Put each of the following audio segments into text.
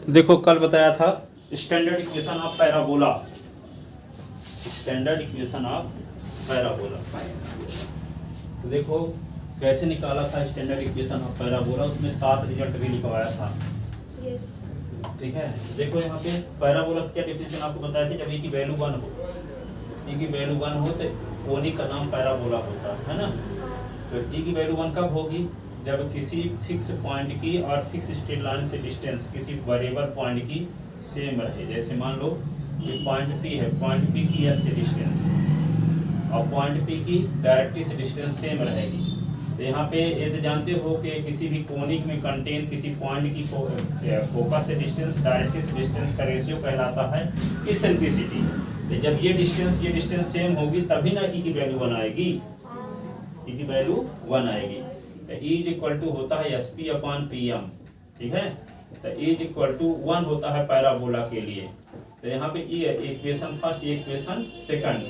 देखो कल बताया था standard equation of parabola, standard equation of parabola. तो देखो कैसे निकाला था स्टैंडर्ड इक्वेशन ऑफ पैराबोला, उसमें 7 रिजल्ट भी लिखवाया था। ठीक है, देखो यहाँ पे पैराबोला क्या डेफिनेशन आपको बताया था, जब ई की वैल्यू 1 हो, ई की वैल्यू 1 हो तो कोनिक का नाम पैराबोला होता है ना। तो ई की वैल्यू 1 कब होगी, जब किसी फिक्स पॉइंट की और फिक्स स्ट्रेट लाइन से डिस्टेंस किसी वेरिएबल पॉइंट की सेम रहे। जैसे मान लो कि पॉइंट पी है, पॉइंट पी की एस से डिस्टेंस और पॉइंट पी की डायरेक्टली से डिस्टेंस सेम रहेगी। तो यहाँ पे ये तो जानते हो कि किसी भी कोनिक में कंटेन किसी पॉइंट की फोकस से डिस्टेंस डायरेक्टली से डिस्टेंस का रेशियो कहलाता है इसेंट्रिसिटी। तो जब ये डिस्टेंस सेम होगी तभी ना ई की वैल्यू 1 आएगी, ई की वैल्यू 1 आएगी। तो E इज इक्वल टू होता है SP अपॉन PM। ठीक है, तो E इज इक्वल टू 1 होता है पैराबोला के लिए। तो यहाँ पे E इक्वेशन फर्स्ट, ये इक्वेशन सेकंड।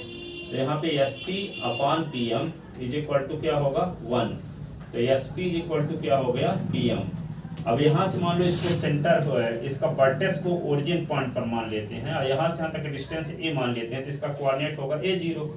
तो यहाँ पे SP upon PM is equal to क्या होगा 1। तो SP इज इक्वल टू क्या हो गया PM। अब यहाँ से मान लो इसको सेंटर जो है, इसका वर्टेक्स को ओरिजिन पॉइंट पर मान लेते हैं और यहाँ से यहाँ तक डिस्टेंस A मान लेते हैं, तो इसका कोऑर्डिनेट होगा A0।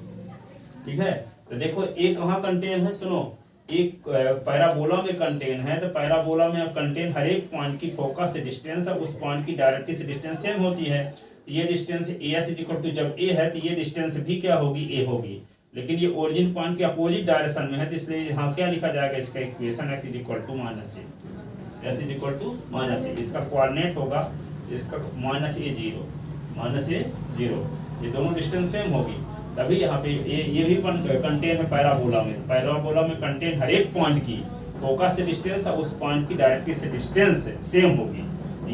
ठीक है, तो देखो A कहाँ कंटेन है, सुनो एक पैराबोला में कंटेन है। तो पैराबोला में कंटेन हर एक पॉइंट की फोकस से डिस्टेंस है उस पॉइंट की डायरेक्टली से डिस्टेंस सेम होती है। ये distance AS is equal to जब A है तो ये डिस्टेंस भी क्या होगी, A होगी। लेकिन ये ओरिजिन पॉइंट के अपोजिट डायरेक्शन में है, तो इसलिए यहाँ क्या लिखा जाएगा, इसका equation x is equal to minus a, s is equal to minus a. इसका कोऑर्डिनेट होगा इसका माइनस ए जीरो। ये दोनों डिस्टेंस सेम होगी, तभी यहाँ पे ये भी कंटेन है पैराबोला में। पैराबोला में कंटेन हर एक पॉइंट की फोकस से डिस्टेंस और उस पॉइंट की डायरेक्टली से डिस्टेंस सेम होगी।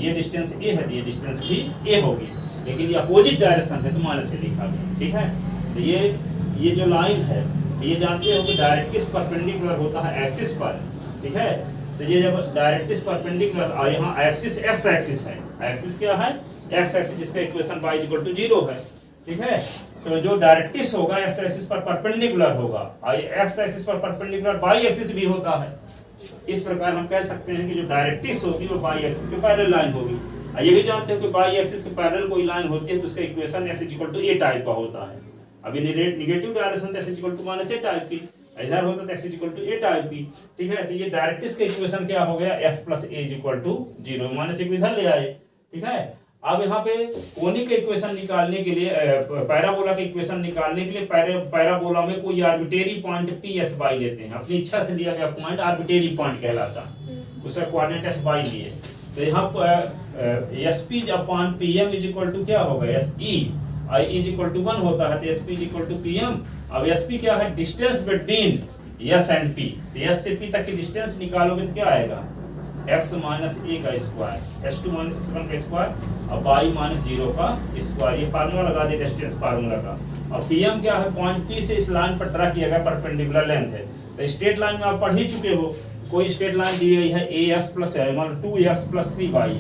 ये डिस्टेंस A है तो ये डिस्टेंस भी A होगी, लेकिन ये अपोजिट डायरेक्शन है तो माइनस से लिखा गया। ठीक है, तो ये जो लाइन है ये जानते हो कि डायरेक्टिस परपेंडिकुलर होता है एक्सिस पर। ठीक है, तो ये जब डायरेक्टिस परपेंडिकुलर और यहाँ एक्सिस S एक्सिस है, एक्सिस क्या है X एक्सिस, जिसका इक्वेशन y इक्वल टू 0 है। ठीक है, तो जो डायरेक्टिस होगा x एक्सिस पर परपेंडिकुलर होगा और x एक्सिस पर परपेंडिकुलर y एक्सिस भी होता है। इस प्रकार हम कह सकते हैं कि जो डायरेक्टिस होती है वो y एक्सिस के पैरेलल लाइन होगी। और ये भी जानते हो कि y एक्सिस के पैरेलल कोई लाइन होती है तो उसका equation s equal to a type का होता है। अभी निगेटिव डायरेक्शन तो s equal to minus a type की, इधर होता तो x equal to a type की। ठीक है, तो ये डायरेक्टिस का इक्वेशन क्या हो गया, s plus a equal to 0, minus एक इधर ले आए। ठीक है, अब यहाँ पे कोनिक का इक्वेशन निकालने के लिए, पैराबोला का इक्वेशन निकालने के लिए पैराबोला में कोई arbitrary point P S by लेते हैं। अपनी इच्छा से लिया गया पॉइंट आर्बिट्रेरी पॉइंट कहलाता, उसका कोऑर्डिनेट एस बाई लिए। तो यहाँ पर S P upon P M is equal to क्या होगा, S E I is equal to 1 होता है, तो S P is equal to P M. अब एस पी क्या है, distance between S and P. तो एस से पी तक की डिस्टेंस निकालोगे तो क्या आएगा, x माइनस ए का स्क्वायर, h2 माइनस h1 का स्क्वायर और y माइनस 0 का स्क्वायर। ये फार्मूला लगा दे डिस्टेंस फार्मूला का। और pm क्या है, पॉइंट P से इस लाइन पर ड्रा किया गया परपेंडिकुलर लेंथ है। तो स्ट्रेट लाइन में आप पढ़ ही चुके हो, कोई स्ट्रेट लाइन दी गई है as plus 2x plus 3y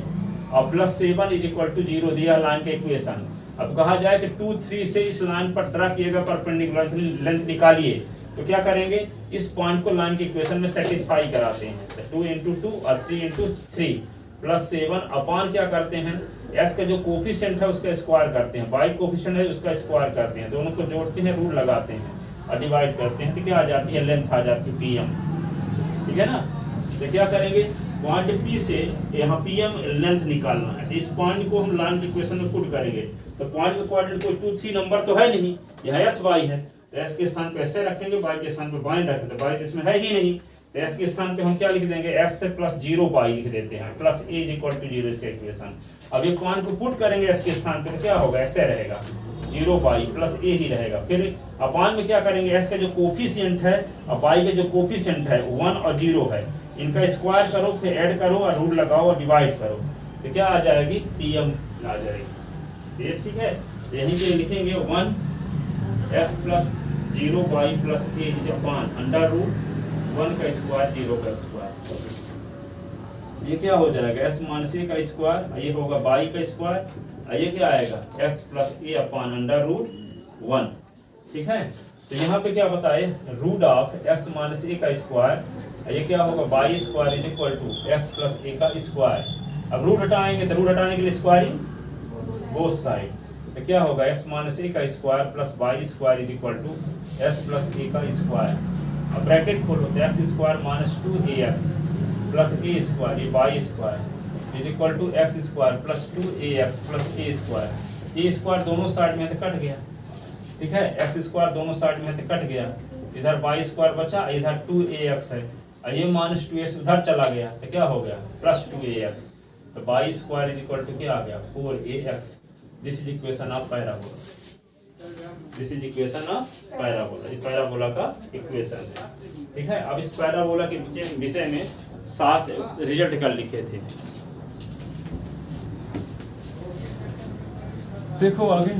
और प्लस 7 इज इक्वल टू 0 दिया लाइन का इक्वेशन। अब कहा जाए कि 2 3 से इस लाइन पर ड्रा किया गया परपेंडिकुलर लेंथ निकालिए, तो क्या करेंगे, इस पॉइंट को लाइन के इक्वेशन में सेटिस्फाई कराते हैं। तो 2 इंटू 2 और 3 इंटू 3 प्लस 7 अपॉन क्या करते हैं, s का जो कोफिशिएंट है उसका स्क्वायर करते हैं, y कोफिशिएंट है उसका स्क्वायर करते हैं, दोनों को जोड़ते हैं, रूट लगाते हैं और डिवाइड करते हैं, तो क्या आ जाती है, लेंथ आ जाती है pm। ठीक है ना, तो क्या करेंगे, पॉइंट P से यहाँ pm लेंथ निकालना है, तो इस पॉइंट को हम लाइन के इक्वेशन में पुट करेंगे। तो पॉइंट का कोऑर्डिनेट कोई 2 3 नंबर तो है नहीं, यह s y है, तो s के स्थान पे ऐसे रखेंगे, y के स्थान पे बाएं रखेंगे, तो y इसमें है ही नहीं, तो s के स्थान पे हम क्या लिख देंगे, x से प्लस 0 y लिख देते हैं, plus a is equal to 0 इसका इक्वेशन। अब ये पॉइंट को पुट करेंगे s के स्थान पे, तो क्या होगा, ऐसे रहेगा 0 y प्लस a ही रहेगा। फिर अपान में क्या करेंगे, s का जो कोफिशिएंट है और y का जो कोफिशिएंट है 1 और 0 है, इनका स्क्वायर करो, फिर ऐड करो और रूट लगाओ और डिवाइड करो, तो क्या आ जाएगी, pm आ जाएगी। ये ठीक है, यहीं पे लिखेंगे 1 s plus 0 y plus a is upon under root 1 का स्क्वायर 0 का स्क्वायर। ये क्या हो जाएगा, s माइनस a का स्क्वायर, ये होगा y का स्क्वायर, ये क्या आएगा, s plus a upon under root 1। ठीक है, तो यहाँ पे क्या बताए, root of s minus a का स्क्वायर, ये क्या होगा, y square is equal to s plus a का स्क्वायर। अब रूट हटाएंगे तो रूट हटाने के लिए स्क्वायरिंग बोथ साइड, तो क्या होगा s माइनस ए का square plus y square is equal to s plus a का स्क्वायर। अब ब्रैकेट खोलो तो s square minus 2ax plus a square ये y square is equal to x square plus 2ax plus a square. A square दोनों side में तो cut गया, ठीक है, एक्स स्क्वायर दोनों साइड में तो कट गया, इधर वाई स्क्वायर बचा, इधर 2ax है, ये माइनस 2s उधर चला गया तो क्या हो गया प्लस 2ax, तो y square is equal to क्या आ गया 4ax। This is equation of parabola, this is equation of parabola, ये पैराबोला का इक्वेशन है, ठीक है। अब इस पैराबोला के विषय में 7 रिजल्ट कर लिखे थे, देखो आगे।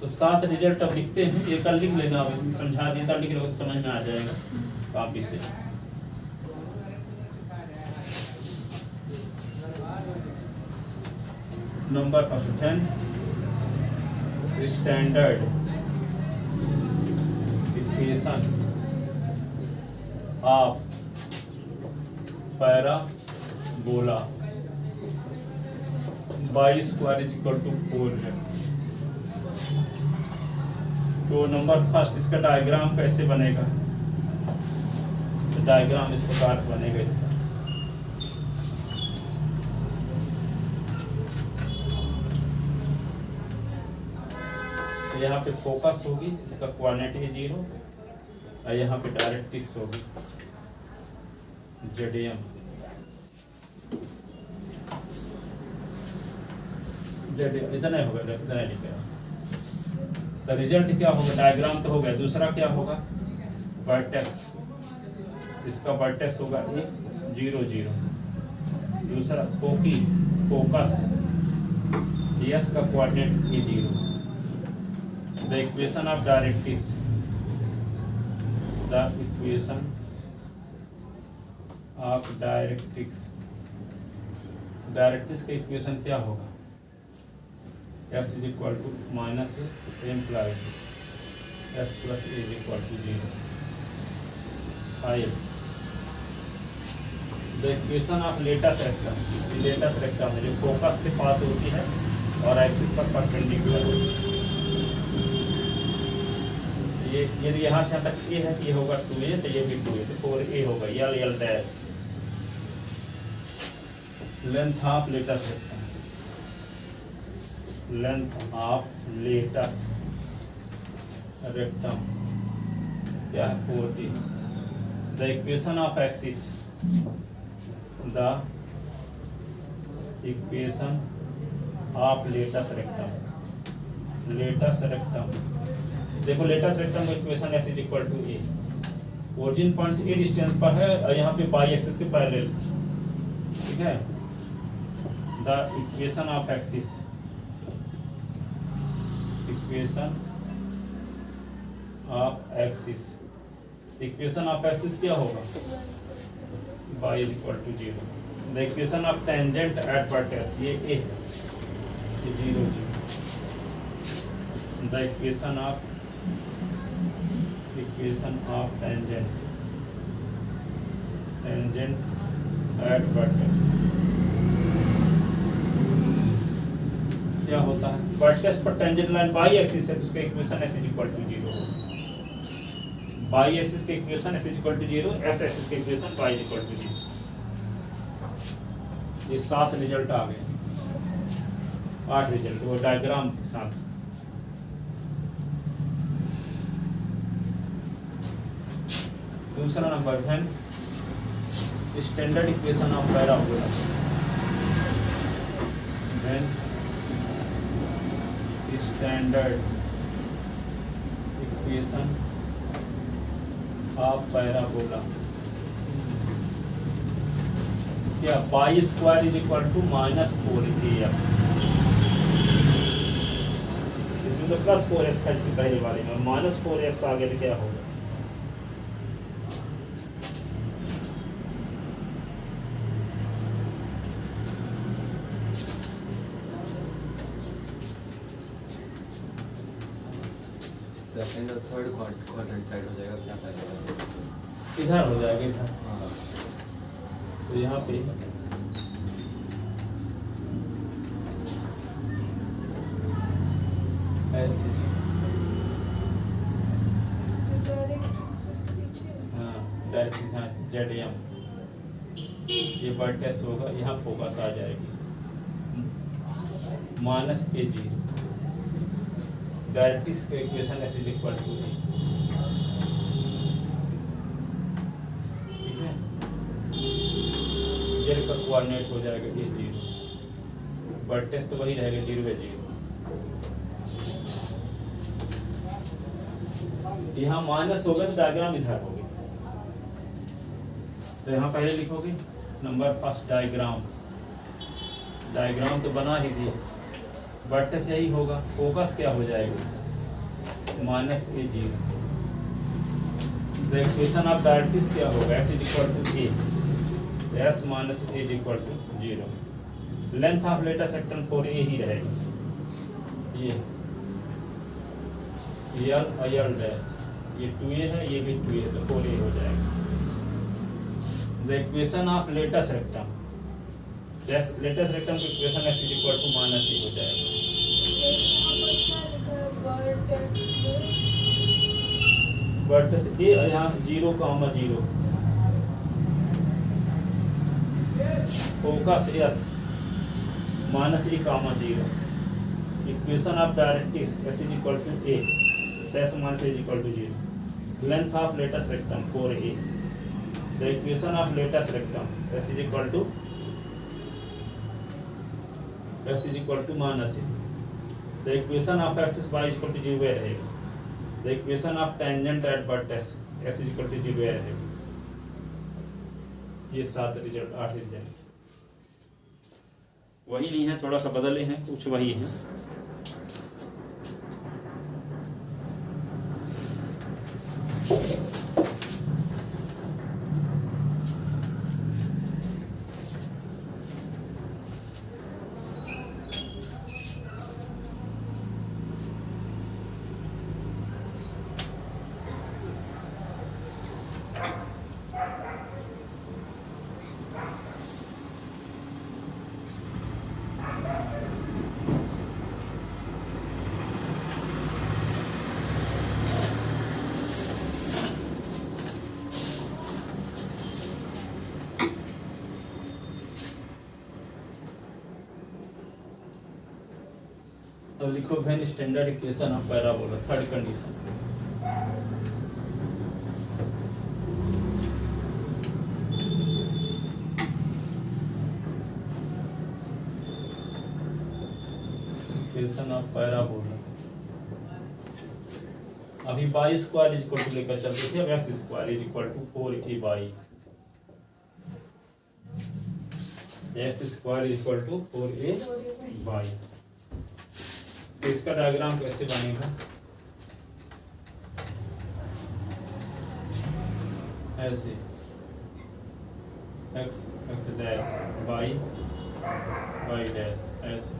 तो 7 रिजल्ट अब लिखते हैं, ये कल लिख लेना, अब समझा दिया था, लिख लो तो समझ में आ जाएगा वापिस से। Number first 10 standard equation of parabola y square is equal to 4x। तो नंबर फर्स्ट इसका डायग्राम कैसे बनेगा, तो डायग्राम इस प्रकार बनेगा इसका। तो यहाँ पे फोकस होगी, इसका कोऑर्डिनेट है 0 और यहाँ पे डायरेक्ट्रिक्स होगी ZM। इतना ही होगा, इतना ही लिखेगा। तो रिजल्ट क्या होगा, डायग्राम तो हो गया, दूसरा क्या होगा वर्टेक्स, इसका वर्टेक्स होगा 1 0 0, दूसरा फोकस यस का कोऑर्डिनेट है 0। The equation of directrix, the equation of directrix, directrix का इक्वेशन क्या होगा, s is equal to minus implies s plus a is equal to 0। 5 the equation of latus rectum, latus rectum है जो focus से पास होती है और एक्सिस पर परपेंडिकुलर होती है। ये यदि यहाँ से यहाँ तक ए है तो ये होगा 2a, तो ये भी 2a, तो 4a होगा, l dash length of latus rectum, length of latus rectum क्या है 40। The equation of axis, the equation of latus rectum, latus rectum, देखो लेटस रेक्टम का equation s is equal to a, origin point से a distance पर है और यहाँ पे बाई एक्सिस के पैरेलल, ठीक है। The equation of axis, equation of axis, equation of axis क्या होगा y is equal to 0। The equation of tangent at vertex ये a है, ये 0 0। The equation of tangent, tangent at vertex क्या होता है, वर्टेक्स पर टेंजेंट लाइन बाई एक्सिस है तो उसका equation s is equal to 0 होगा। बाई एक्सिस के equation s is equal to 0, s axis के equation y is equal to 0। ये 7 रिजल्ट आ गए, 8 रिजल्ट वो डायग्राम के साथ। दूसरा नंबर है standard equation of parabola, standard equation of parabola क्या y square is equal to minus 4ax, इसमें तो प्लस 4x था इसके पहले वाले में, माइनस 4x आ गया तो क्या होगा, सेकंड और थर्ड क्वाड्रेंट साइड हो जाएगा, क्या फायदा? इधर हो जाएगा इधर। हाँ तो यहाँ पे ऐसे, हाँ डायरेक्ट यहाँ ZM ये वर्टेक्स होगा, यहाँ फोकस आ जाएगी -A0। डायरेक्ट्रिक्स का इक्वेशन ऐसे इक्वल टू है, ठीक है। जेड का कोऑर्डिनेट हो जाएगा A0, वर्टेक्स तो वही रहेगा 0 यहाँ माइनस होगा तो डायग्राम इधर होगी। तो यहाँ पहले लिखोगे नंबर फर्स्ट डायग्राम तो बना ही दिया, वर्टेक्स यही होगा, फोकस क्या हो जाएगा -A0। The equation of directrix क्या होगा, S = A, S - A = 0। Length of latus rectum 4A ही रहेगा, ये L डैश, ये 2A है, ये भी 2A, तो 4A हो जाएगा। The equation of latus rectum, latus rectum की इक्वेशन S = -A हो जाएगा। वर्टेक्स A यहाँ 0, 0, focus S -A, 0। Equation of directrix S = A, S - A = 0। Length of latus rectum 4A। The equation of latus rectum S = -A। The equation of axis y = 0 रहेगा। The equation of tangent at vertex S = 0 रहेगा। ये 7 result, 8 result वही नहीं है, थोड़ा सा बदले हैं, कुछ वही है। तो लिखो when standard equation of parabola, third condition. Equation of parabola, अभी y स्क्वायर इक्वल टू लेकर चलते थे, अब x square equal to 4ay, x square equal to 4ay। तो इसका डायग्राम कैसे बनेगा, ऐसे x डैश y डैश ऐसे।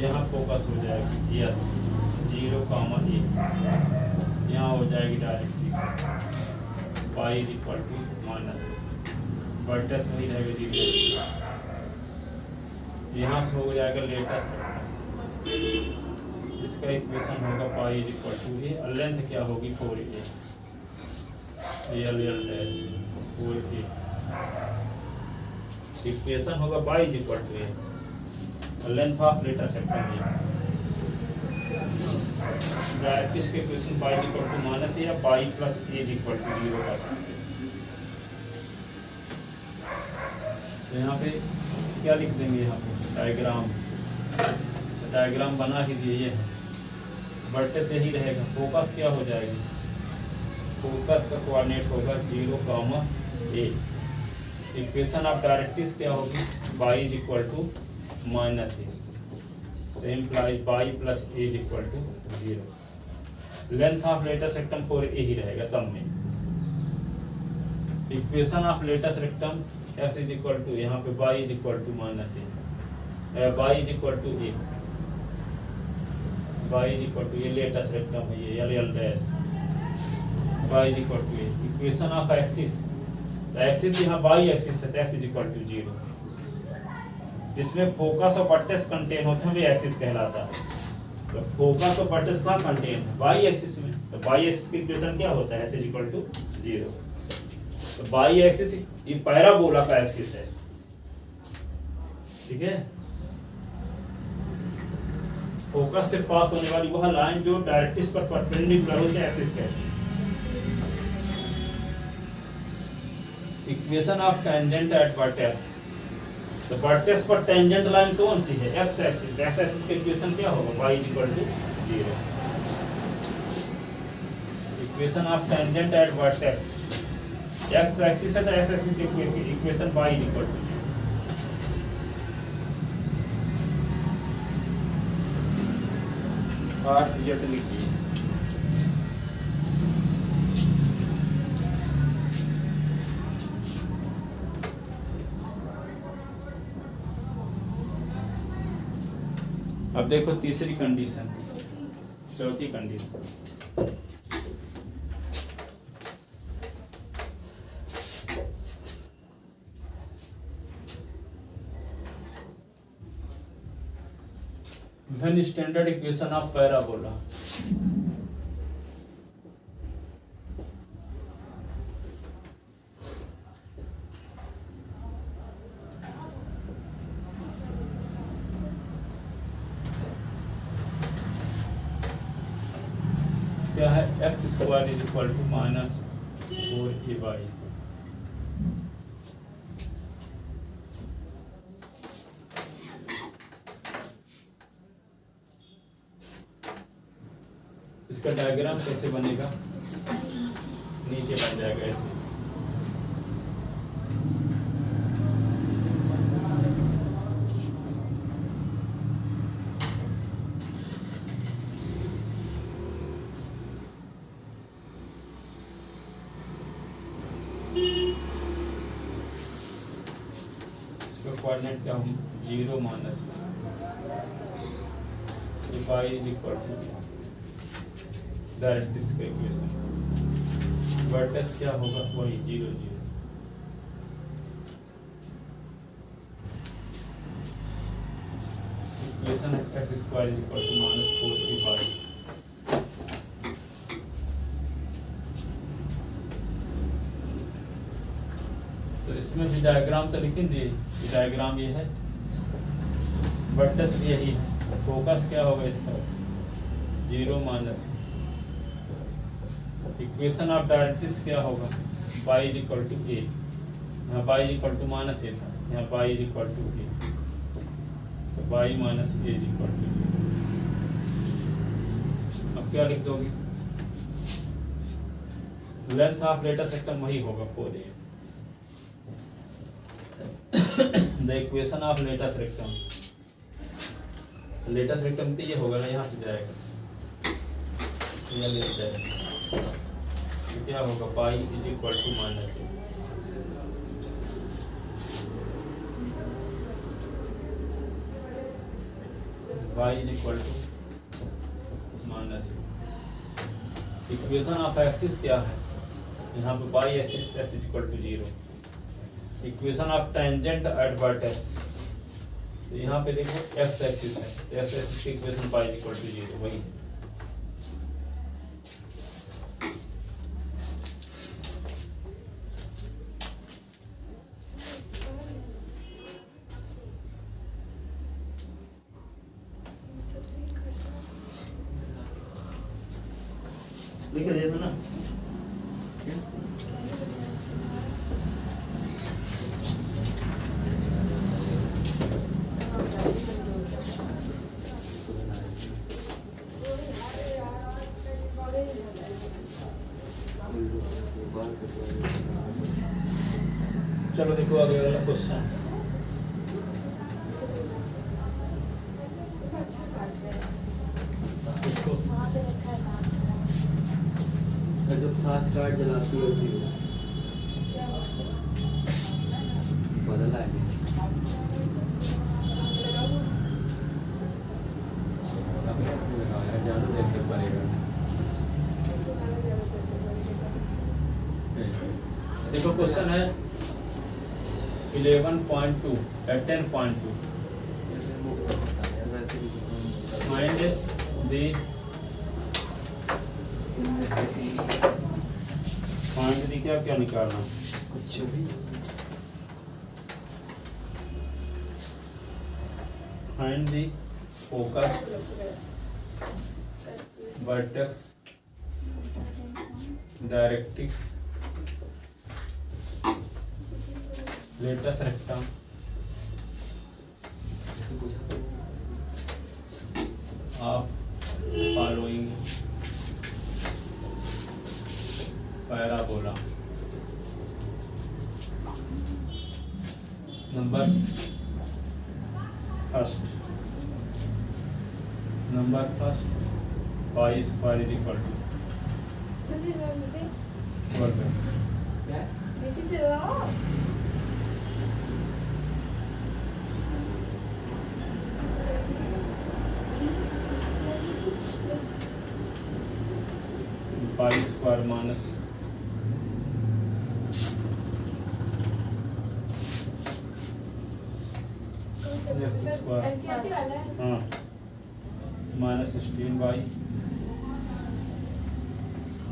यहाँ फोकस हो जाएगी यस 0, A, यहाँ हो जाएगी डायरेक्ट्रिक्स y = -A, वर्टेक्स वही रहेगा 0। यहाँ से हो जाएगा लेटेस्ट, इसका इक्वेशन होगा y = A, और लेंथ क्या होगी 4A, L dash 4A। Equation होगा y = A, और लेंथ ऑफ लेटेस्ट सेक्टर है। डायरेक्ट्रिक्स के इक्वेशन y = -A या y + A = 0 कर सकते हैं। तो यहाँ पे क्या लिख देंगे, यहाँ पे डायग्राम बना ही दिए, ये है वर्टेक्स यही रहेगा। फोकस क्या हो जाएगी, फोकस का कोऑर्डिनेट होगा 0, A। इक्वेशन ऑफ डायरेक्ट्रिक्स क्या होगी, y = -A, तो implies y + A = 0। Length of latus rectum 4A ही रहेगा सब में। Equation of latus rectum S = यहाँ पे y = -A, y = A। y is equal to ये लेटेस्ट रेक्टम है ये L L dash y is equal to equation of axis axis यहाँ y एक्सिस है x इज इक्वल टू 0 जिसमें focus और vertex contain होते हैं वो एक्सिस कहलाता है। तो फोकस और वर्टेक्स कहाँ कंटेन है y एक्सिस में, तो y एक्सिस की इक्वेशन क्या होता है s इज इक्वल टू 0। तो y एक्सिस ये पैराबोला का एक्सिस है, ठीक है। फोकस से पास होने वाली वह लाइन जो डायरेक्ट्रिक्स पर परपेंडिकुलर हो उसे एक्सिस कहते हैं। Equation of tangent at vertex, तो वर्टेक्स पर टेंजेंट लाइन कौन सी है, एक्स एक्सिस। एक्स एक्सिस का इक्वेशन क्या होगा, y is equal to 0। Equation of tangent at vertex, x axis है तो एक्स एक्सिस की equation y is equal to 0। Result लिखिए। अब देखो तीसरी कंडीशन, चौथी condition. When standard equation of parabola, क्या है, x square is equal to minus 4ay। इसका डायग्राम कैसे बनेगा, नीचे बन जाएगा ऐसे। इसका कोऑर्डिनेट क्या हम 0 minus y is equal to directrix का इक्वेशन। वर्टेक्स क्या होगा, वही 0 0। Equation x square is equal to minus 4ay। तो इसमें भी डायग्राम तो लिखेंगे, डायग्राम ये है, वर्टेक्स भी यही है, फोकस क्या होगा इसका 0 माइनस। इक्वेशन ऑफ डायरेक्ट्रिक्स क्या होगा, y is equal to a, यहाँ y is equal to minus a था, यहाँ y is equal to a, तो y minus a is equal to a। अब क्या लिख दोगे, लेंथ ऑफ लेटेस्ट रेक्टम वही होगा 4a। The equation of latus rectum, latus rectum तो ये होगा ना, यहाँ से जाएगा ये ले जाएगा, तो क्या होगा pi is equal to minus a. y is equal to minus a. Equation of axis क्या है, यहाँ पे y axis s is equal to 0। Equation of tangent at vertex, तो यहाँ पे देखो x एक्सिस है, तो x एक्सिस की equation y is equal to 0 वही। लिख दे दो ना, चलो देखो आगे वाला क्वेश्चन। इसको जो फास्ट कार्ड जलाती है उसी बदला है। देखो क्वेश्चन है 11.2 या 10.2 फाइंड दी क्या क्या निकालना कुछ भी find the focus vertex directrix latus rectum of following parabola number first y square is equal to vertex y square minus हाँ minus 16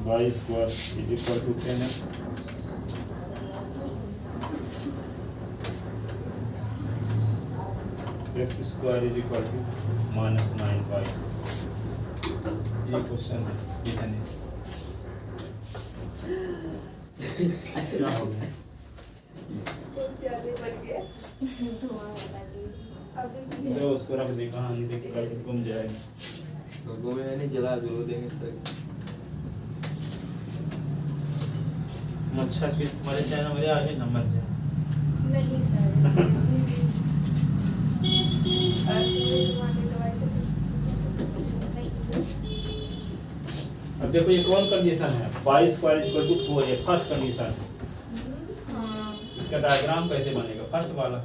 y square is equal to 10x x square is equal to minus 9y। ये question है क्या हो गया तो उसको रख दे कहाँ नहीं देख कर घूम जाएगी लोगों में नहीं जला जरूर देंगे तक मच्छर के मरे चाहे ना मरे आगे न मर जाए नहीं सर अब देखो ये कौन कंडीशन है वाई स्क्वायर इक्वल टू 4 ये फर्स्ट कंडीशन है इसका डायग्राम कैसे बनेगा फर्स्ट वाला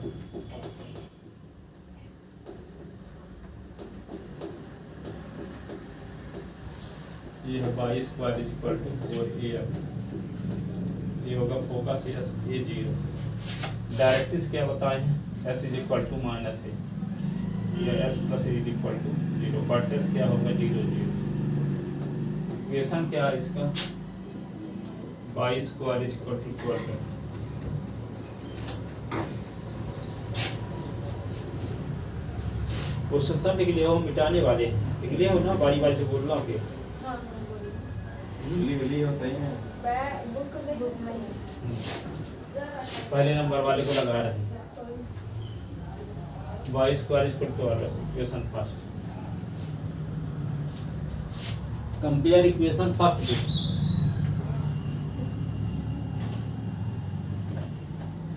ये है y square is equal to 4ax ये होगा फोकस एस ए 0 डायरेक्ट्रिक्स क्या बताए हैं s is equal to minus a या s plus is equal to 0 vertex क्या होगा 0 0 इक्वेशन क्या है इसका y square is equal to 12x question सब लिख लिया हो मिटाने वाले लिख लिया हो ना बारी बारी से बोल रहा हूँ कि मिली हो सही है बुक में पहले नंबर वाले को लगा रहे हैं y square is equal to equation first compare equation first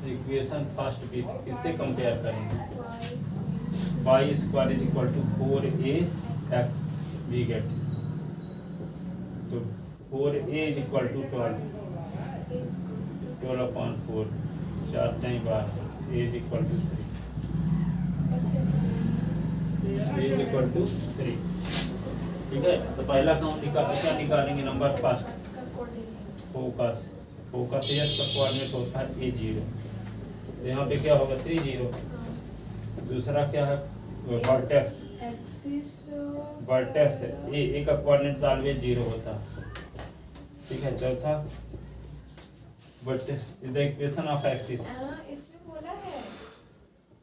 equation first with किससे कंपेयर करेंगे y square is equal to 4ax we get तो 4a is equal to 12 upon 4 4 time बार a is equal to 3 a is equal to 3 ठीक है तो पहला count क्या निकालेंगे नंबर फर्स्ट फोकस एस का कोऑर्डिनेट होता है a0 तो यहाँ पे क्या होगा 3 0 दूसरा क्या है वर्टेक्स ए का कोऑर्डिनेट डालवे 0 होता ठीक है चौथा vertex the equation of axis इसमें बोला है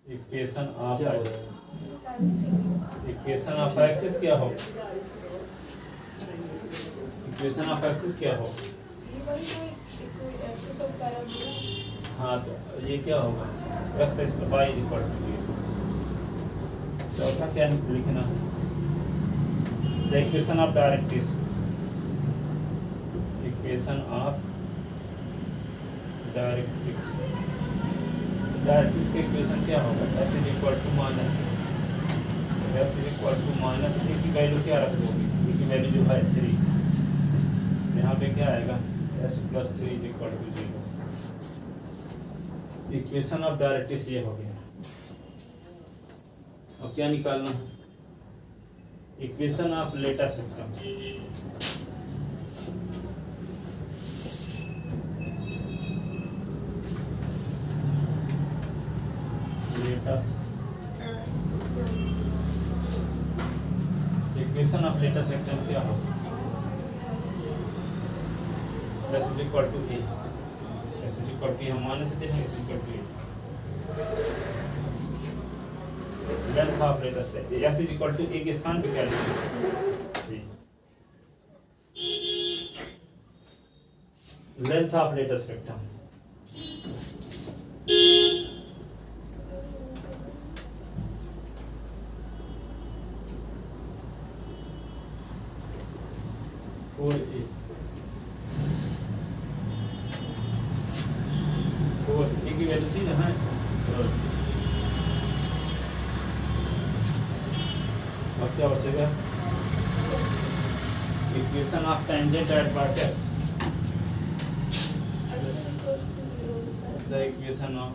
इक्वेशन ऑफ क्या होगा इक्वेशन ऑफ एक्सिस क्या हो इक्वेशन ऑफ एक्सिस क्या हो ये वही है कोई एक्सिस ऑफ पैराबोला हाँ तो ये क्या होगा x is y is equal to चौथा क्या लिखना the equation of directrix equation of directrix directrix का इक्वेशन क्या होगा s is equal to minus s is equal to minus a की वैल्यू क्या रख दोगे ए की वैल्यू जो है 3 यहाँ पे क्या आएगा S plus 3 is equal to 0 equation of directrix ये हो गया अब क्या निकालना equation of latus rectum latus equation of latus rectum क्या हो s is equal to a s is equal to हम मान सकते हैं s is equal to a length of latus s is equal to a के स्थान पे क्या लिखेंगे लेंथ ऑफ लेटस रेक्टेंगल और ए की वैल्यू थी ना अब क्या बचेगा equation of tangent at vertex the equation of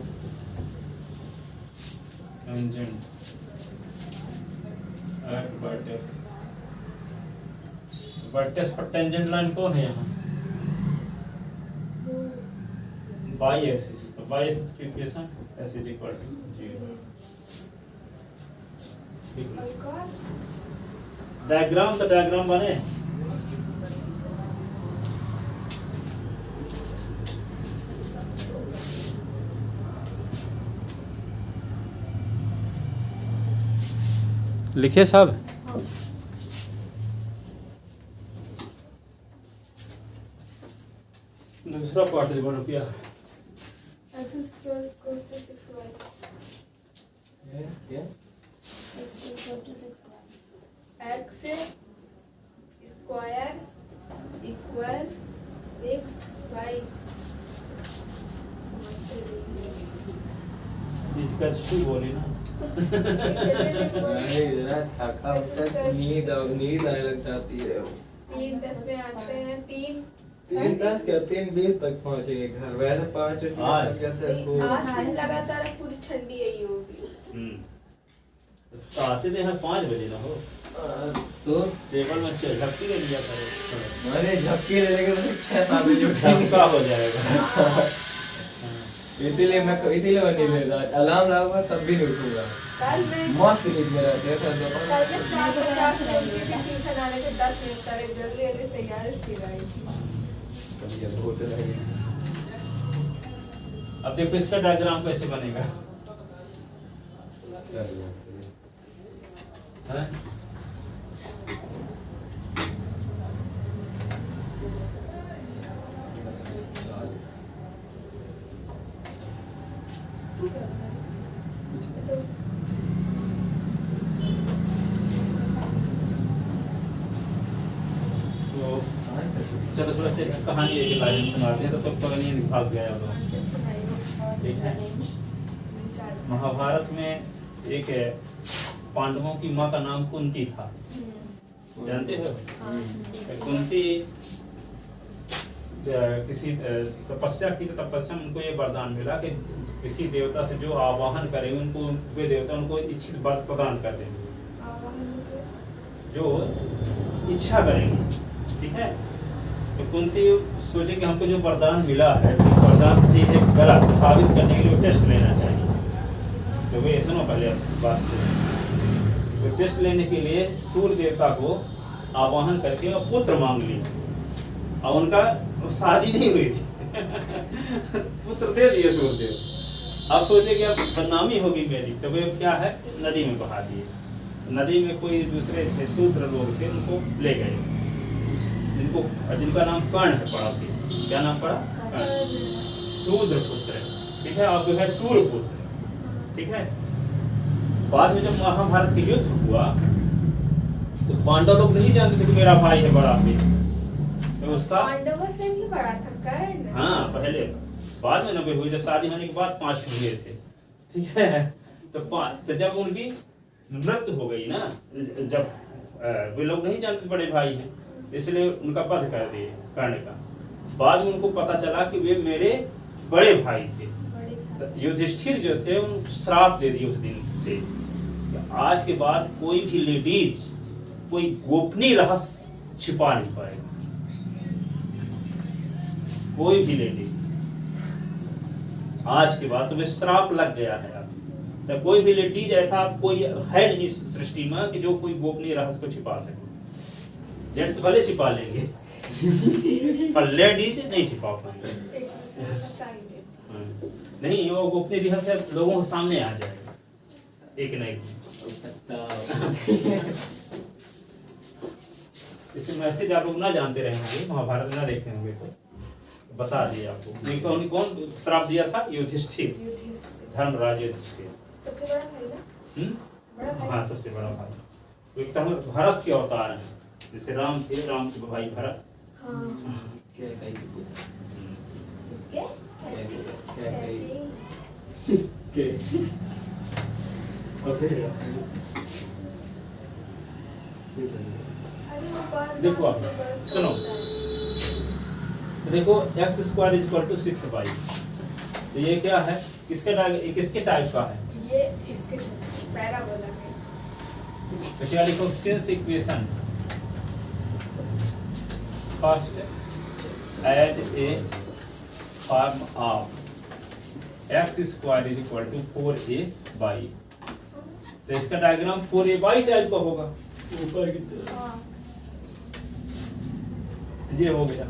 tangent at vertex vertex पर टेंजेंट लाइन कौन है यहाँ बाई एक्सिस तो बाई एक्सिस की equation s is equal to 0 diagram तो डायग्राम बने लिखे सब दूसरा पार्ट है रुपया x equals to 6y क्या x equals to 6y x square equal 6y इसका शू बोली ना नहीं जरा थका होता है नींद आने लग जाती है 3:10 में आते हैं 3 3:10 क्या 3:20 तक पहुंचेंगे घर वैसे 5 आज। जाते हैं स्कूल आज से लगातार पूरी ठंडी है ये होगी तो आते थे हम 5 बजे ना हो तो टेबल में झपकी ले लिया था मैंने झपकी ले लेके तो 6-7 बजे उठा झपका हो जाएगा इसीलिए मैं नहीं लेता अलार्म लगाऊंगा तब भी नहीं उठूंगा कल मैं मस्त नींद में रहते हैं कल मैं 4:50 में उठी थी ट्यूशन आने के 10 मिनट पहले जल्दी जल्दी तैयार फिर आई थी कभी अब होते रहेंगे अब देखो इसका डायग्राम कैसे बनेगा हैं तो चलो थोड़ा सा कहानी एक लाइन सुनाते हैं तो तब तक नहीं भाग गया लोग ठीक है महाभारत में एक पांडवों की माँ का नाम कुंती था जानते हो कुंती किसी तपस्या की तो तपस्या में उनको ये वरदान मिला कि किसी देवता से जो आवाहन करे उनको वे देवता उनको इच्छित वर प्रदान कर देंगे जो इच्छा करेंगे ठीक है तो कुंती सोचे कि हमको जो वरदान मिला है तो वरदान सही है गलत साबित करने के लिए टेस्ट लेना चाहिए तो वे सुनो पहले बात तो टेस्ट लेने के लिए सूर्य देवता को आवाहन करके और पुत्र मांग ली और उनका शादी नहीं हुई थी पुत्र दे दिए सूर्यदेव अब सोचे कि अब बदनामी होगी मेरी तो वे क्या है नदी में बहा दिए नदी में कोई दूसरे थे शूद्र लोग थे उनको ले गए जिनको जिनका नाम कर्ण है पड़ा थी क्या नाम पड़ा कर्ण शूद्र पुत्र ठीक है और जो है सूर्य पुत्र ठीक है बाद में जब महाभारत के युद्ध हुआ तो पांडव लोग नहीं जानते थे कि मेरा भाई है बड़ा भी तो उसका पांडवों से भी बड़ा था कर्ण हाँ पहले बाद में नब्बे हुई जब शादी होने के बाद 5 हुए थे ठीक है तो जब उनकी मृत्यु हो गई ना जब वे लोग नहीं जानते बड़े भाई हैं इसलिए उनका वध कर दिए कर्ण का बाद में उनको पता चला कि वे मेरे बड़े भाई थे तो युधिष्ठिर जो थे उन श्राप दे दिए उस दिन से आज के बाद कोई भी लेडीज कोई गोपनीय रहस्य छिपा नहीं पाएगा कोई भी लेडीज आज के बाद तुम्हें श्राप लग गया है अब तो कोई भी लेडीज ऐसा कोई है नहीं सृष्टि में कि जो कोई गोपनीय रहस्य को छिपा सके। जेंट्स भले छिपा लेंगे पर लेडीज नहीं छिपा पाएंगे। एक दूसरे को बताएंगे। नहीं, वो गोपनीय रहस्य लोगों के सामने आ जाएगा एक न एक। इसे मैसेज आप लोग ना जानते रहेंगे, महाभारत ना देखे होंगे तो बता दिए आपको। ये कौन श्राप दिया था? युधिष्ठिर, धर्मराज युधिष्ठिर। सबसे बड़ा भाई ना? बड़ा भाई। हाँ, सबसे बड़ा भाई। तो एक तरह भरत के अवतार हैं, जैसे राम थे, राम के भाई भरत। हाँ। क्या कही थी? इसके? क्या कही? के और फिर अरे वो बार देखो आप, सुनो। देखो x square is equal to 6y। तो ये क्या है? किसके टाइप का है? ये इसके पैराबोला में। तो क्या लिखो? Since equation first as a form of x square is equal to 4ay। तो इसका डायग्राम 4ay टाइप का होगा, ऊपर की तरफ। हाँ। ये हो गया।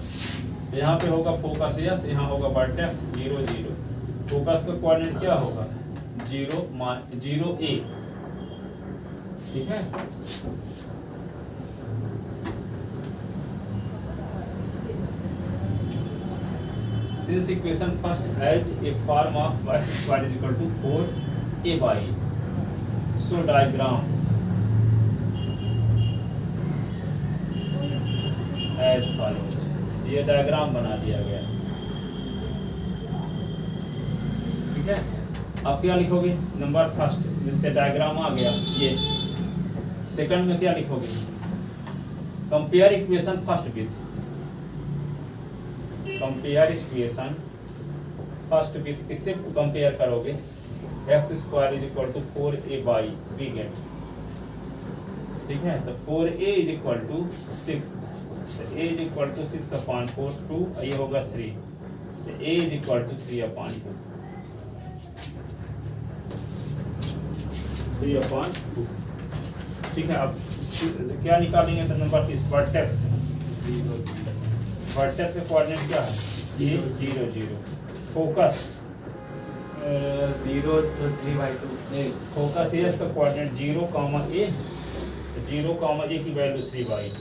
यहाँ पे होगा फोकस एस, यहाँ होगा वर्टेक्स 0 0। फोकस का कोऑर्डिनेट क्या होगा? 0 a। ठीक है। Since equation first as a form of y square is equal to 4ay, so diagram as follows। ये डायग्राम बना दिया गया। ठीक है। अब क्या लिखोगे? नंबर फर्स्ट डायग्राम आ गया। ये सेकंड में क्या लिखोगे? Compare equation first with, compare equation first with किससे कंपेयर करोगे? x square is equal to 4ay we get. ठीक है। तो 4a इज इक्वल टू 6, तो a इज इक्वल टू 6/4, 2 ये होगा 3, तो a इज इक्वल टू 3/2, 3/2। ठीक है। अब क्या निकालेंगे? तो नंबर 30 वर्टेक्स। वर्टेक्स का कोऑर्डिनेट क्या है? ये 0 0। फोकस 0 तो 3/2 नहीं। फोकस है, इसका कोऑर्डिनेट 0, a, 0, a की value 3/2।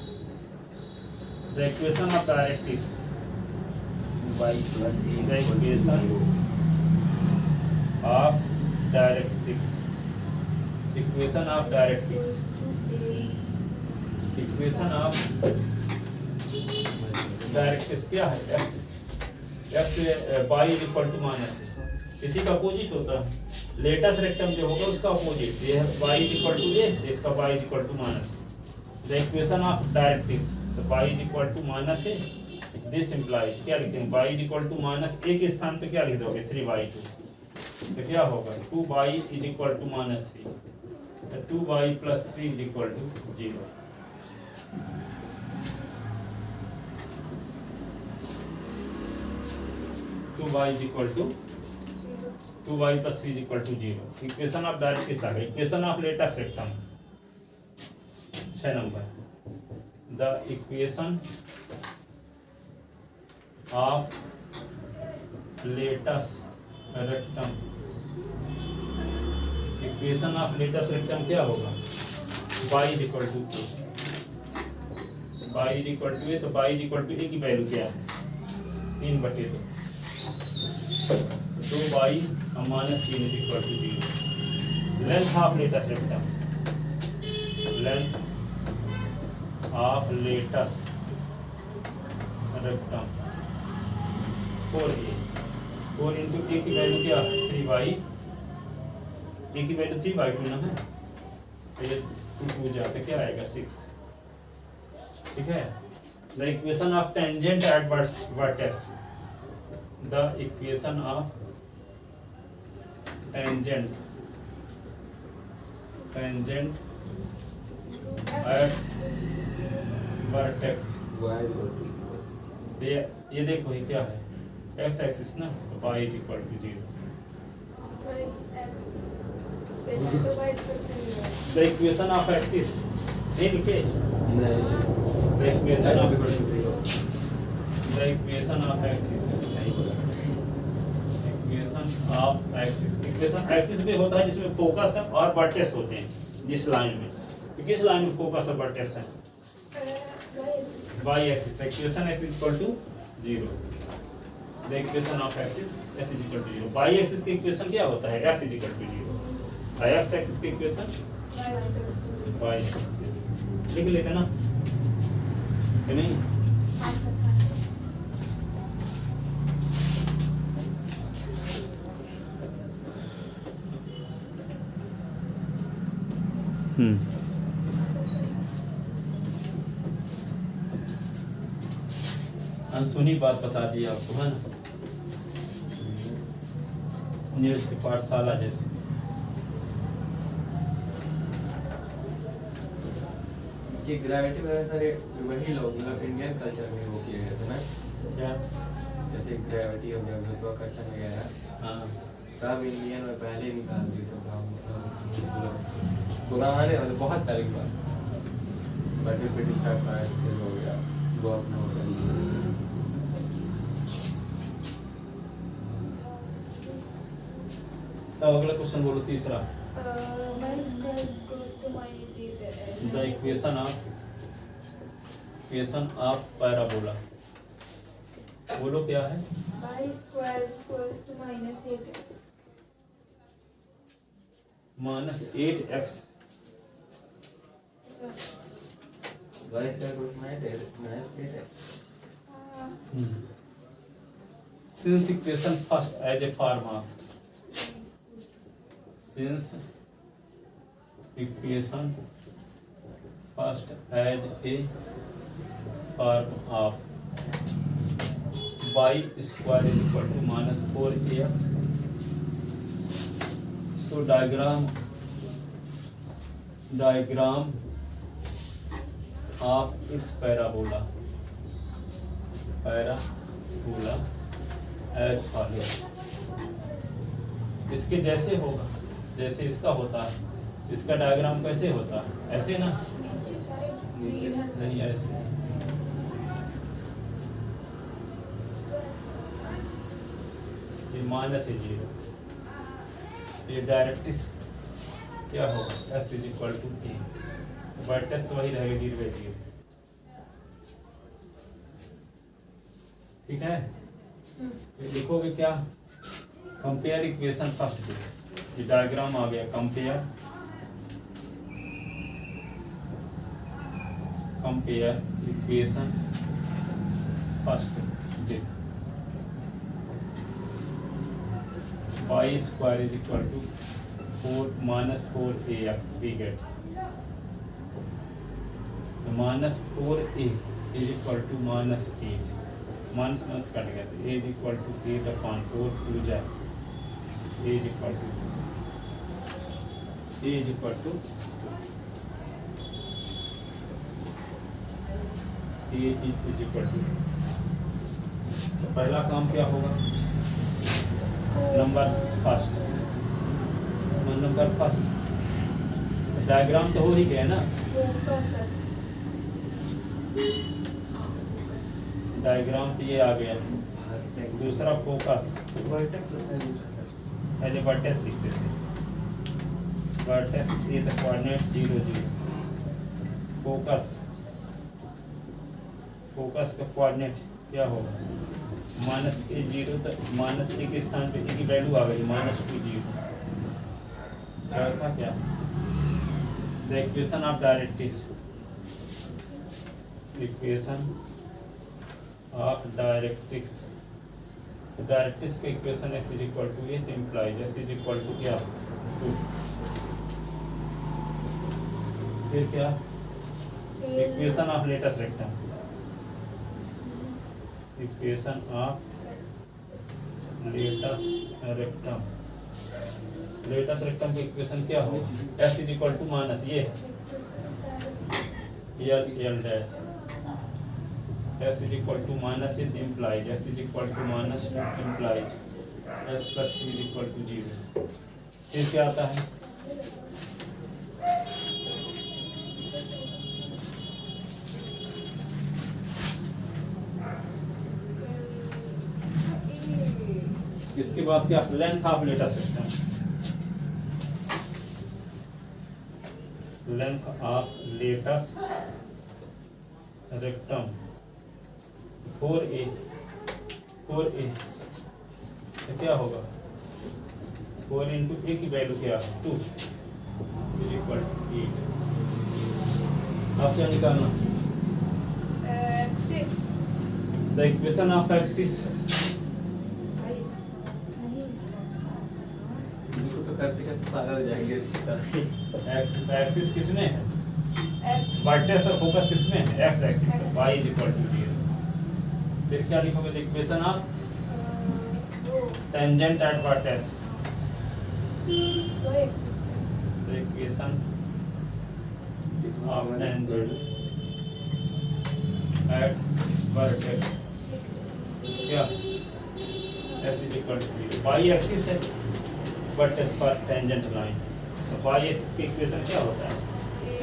The equation of directrix, y plus a the equation of directrix, equation of directrix, equation of directrix क्या है? x y is equal to minus है, इसी का अपोजिट होता है। लेटस रेक्टम जो होगा उसका अपोजिट, ये है y is equal to a, इसका y is equal to minus. The equation of directrix, तो y is equal to minus है, दिस इम्प्लाइज क्या लिखते हैं? y is equal to minus a के स्थान पे क्या लिख दोगे? 3/2। तो क्या होगा? 2y इज इक्वल टू -3, तो 2y plus 3 is equal to 0। Two y is equal to 2y plus 3 is equal to 0। Equation of directrix आ गई। Equation of latus rectum 6 number. The equation of latus rectum, equation of latus rectum क्या होगा? y is equal to a, y is equal to a, तो y is equal to a की value क्या है? 3/2, 2y minus 3 is equal to 0। Length of latus rectum, length of latus rectum 4a, 4 into a की value क्या? 3y, a की value 3/2 ना है, तो ये 2 जाके क्या आएगा? 6। ठीक है। The equation of tangent at vertex, the equation of tangent at vertex, ये देखो ये क्या है? x एक्सिस ना, तो y is equal to 0। Equation तो बाइट करते हैं। द इक्वेशन ऑफ एक्सिस नहीं लिखे, नहीं द इक्वेशन ऑफ नहीं इक्वेशन ऑफ एक्सिस, बोला। Equation of axis, equation axis भी होता है जिसमें फोकस है और वर्टेक्स होते हैं। जिस लाइन में, तो किस लाइन में फोकस और वर्टेक्स है? y axis, the equation x is equal to 0, the equation of axis s is equal to 0, y axis की इक्वेशन क्या होता है? s is equal to 0, x axis की इक्वेशन y लिख लेते ना कि नहीं? अनसुनी बात बता दी आपको, है ना, न्यूज़ की पाठशाला जैसे। कि ग्रेविटी में सारे वही लोग मतलब इंडियन कल्चर में वो किए गए थे ना, क्या? जैसे ग्रेविटी हो गया, गुरुत्वाकर्षण वगैरह, हाँ, सब इंडियन में पहले ही निकाल दिए थे। पुराने मतलब बहुत पहले की बात, बट ब्रिटिश हो गया वो अपना हो गया। तो अगला क्वेश्चन बोलो, तीसरा। द इक्वेशन ऑफ पैराबोला, बोलो क्या है? -8x गाइस का कुछ मैच है। since equation first as a form of, since equation first as a form of y square is equal to -4ax, so diagram of its parabola as follows, इसके जैसे होगा, जैसे इसका होता है, इसका डायग्राम कैसे होता है? ऐसे ना, नहीं ऐसे, ये -0, ये डायरेक्टिस क्या होगा? s is equal to a, vertex तो वही रहेगा 0/0, ठीक है? ये लिखोगे क्या? कंपेयर इक्वेशन फर्स्ट पे, ये डायग्राम आ गया, compare equation first with y square is equal to -4ax, we get तो -4a is equal to -8, minus cut गया, तो a is equal to 8/4 2 जाए, a is equal to तो पहला काम क्या होगा? नंबर फर्स्ट डायग्राम तो हो ही गया ना, डायग्राम तो ये आ गया। दूसरा फोकस, पहले वर्टेक्स लिखते थे, वर्टेक्स ये तो कोऑर्डिनेट 0 0, फोकस का कोऑर्डिनेट क्या होगा? -0, तो -a के स्थान पे a की वैल्यू आ गई -2 0, चौथा क्या? The equation of directrix, directrix का equation x is equal to ये, तो implies x is equal to क्या? 2, फिर क्या? Equation of latus rectum, latus rectum का इक्वेशन क्या हो? s is equal to minus ये l dash, s is equal to minus ये, implies s is equal to -2 implies s + 2 is equal to 0। फिर क्या आता है? इसके बाद क्या length of latus rectum, length of latus rectum 4a तो क्या होगा 4 इंटू ए की वैल्यू क्या है 2 इज इक्वल टू 8। अब क्या निकालना axis the equation of axis, इनको तो करते करते पागल हो जाएंगे। एक्सिस किसमें है, एक्स वर्टेक्स और फोकस किसमें है, एक्स एक्सिस पे, y इज इक्वल टू 0। फिर क्या लिखोगे द इक्वेशन ऑफ दो टेंजेंट एट वर्टेक्स, दो axis the equation of tangent at vertex क्या s is equal to 0, y axis है वर्टेक्स पर टेंजेंट लाइन, तो y एक्सिस की इक्वेशन क्या होता है,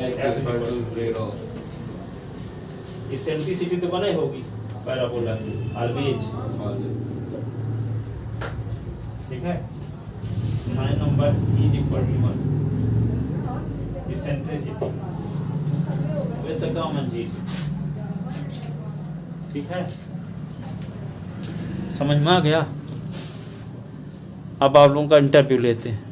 एक्स इक्वल टू 0। इसेंट्रिसिटी तो बना ही होगी पैराबोला ऑलवेज, ठीक है। 9 number is equal to 1 eccentricity with the common चीज, ठीक है, समझ में आ गया। अब आप लोगों का इंटरव्यू लेते हैं।